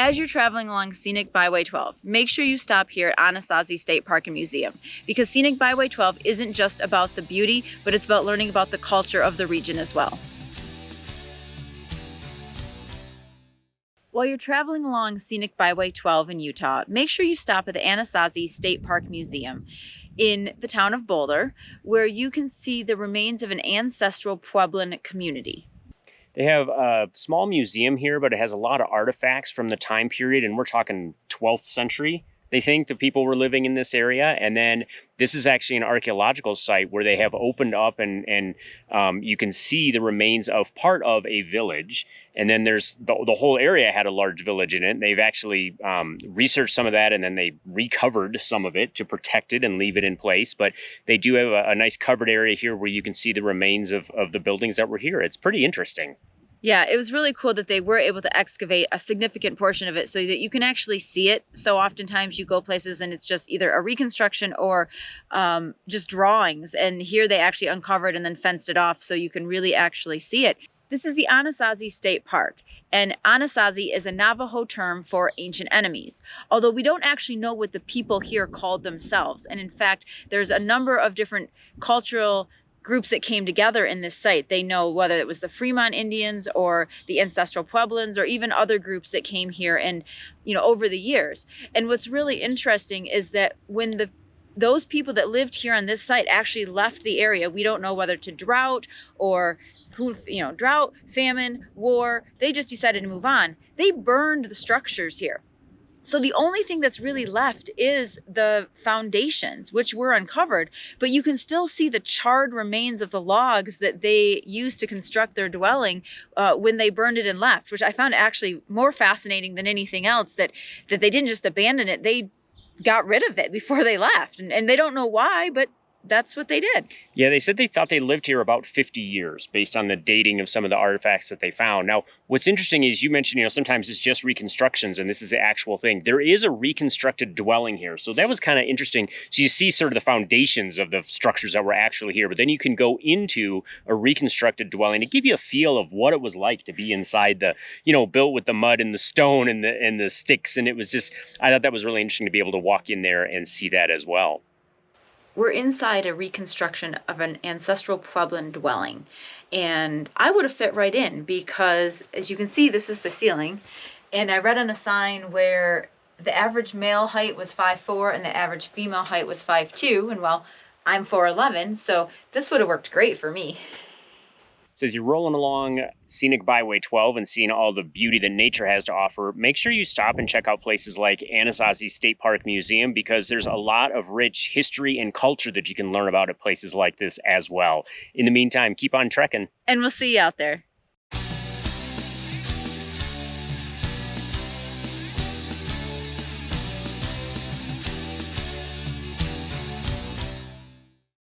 As you're traveling along Scenic Byway 12, make sure you stop here at Anasazi State Park and Museum, because Scenic Byway 12 isn't just about the beauty, but it's about learning about the culture of the region as well. While you're traveling along Scenic Byway 12 in Utah, make sure you stop at the Anasazi State Park Museum in the town of Boulder, where you can see the remains of an ancestral Puebloan community. They have a small museum here, but it has a lot of artifacts from the time period, and we're talking 12th century. They think the people were living in this area, and then this is actually an archaeological site where they have opened up and you can see the remains of part of a village. And then there's the whole area had a large village in it. They've actually researched some of that, and then they recovered some of it to protect it and leave it in place. But they do have a nice covered area here where you can see the remains of the buildings that were here. It's pretty interesting. Yeah, it was really cool that they were able to excavate a significant portion of it so that you can actually see it. So oftentimes you go places and it's just either a reconstruction or just drawings. And here they actually uncovered and then fenced it off so you can really actually see it. This is the Anasazi State Park, and Anasazi is a Navajo term for ancient enemies, although we don't actually know what the people here called themselves. And in fact, there's a number of different cultural groups that came together in this site. They know whether it was the Fremont Indians or the ancestral Pueblans or even other groups that came here and, over the years. And what's really interesting is that when those people that lived here on this site actually left the area, we don't know whether to drought or drought, famine, war, they just decided to move on. They burned the structures here. So the only thing that's really left is the foundations, which were uncovered, but you can still see the charred remains of the logs that they used to construct their dwelling when they burned it and left, which I found actually more fascinating than anything else, that they didn't just abandon it, they got rid of it before they left. And they don't know why, but that's what they did. Yeah, they said they thought they lived here about 50 years based on the dating of some of the artifacts that they found. Now, what's interesting is you mentioned, sometimes it's just reconstructions and this is the actual thing. There is a reconstructed dwelling here. So that was kind of interesting. So you see sort of the foundations of the structures that were actually here, but then you can go into a reconstructed dwelling to give you a feel of what it was like to be inside the, built with the mud and the stone and the sticks. And it was just, I thought that was really interesting to be able to walk in there and see that as well. We're inside a reconstruction of an ancestral Puebloan dwelling, and I would have fit right in because, as you can see, this is the ceiling, and I read on a sign where the average male height was 5'4" and the average female height was 5'2", and well, I'm 4'11", so this would have worked great for me. So as you're rolling along Scenic Byway 12 and seeing all the beauty that nature has to offer, make sure you stop and check out places like Anasazi State Park Museum, because there's a lot of rich history and culture that you can learn about at places like this as well. In the meantime, keep on trekking. And we'll see you out there.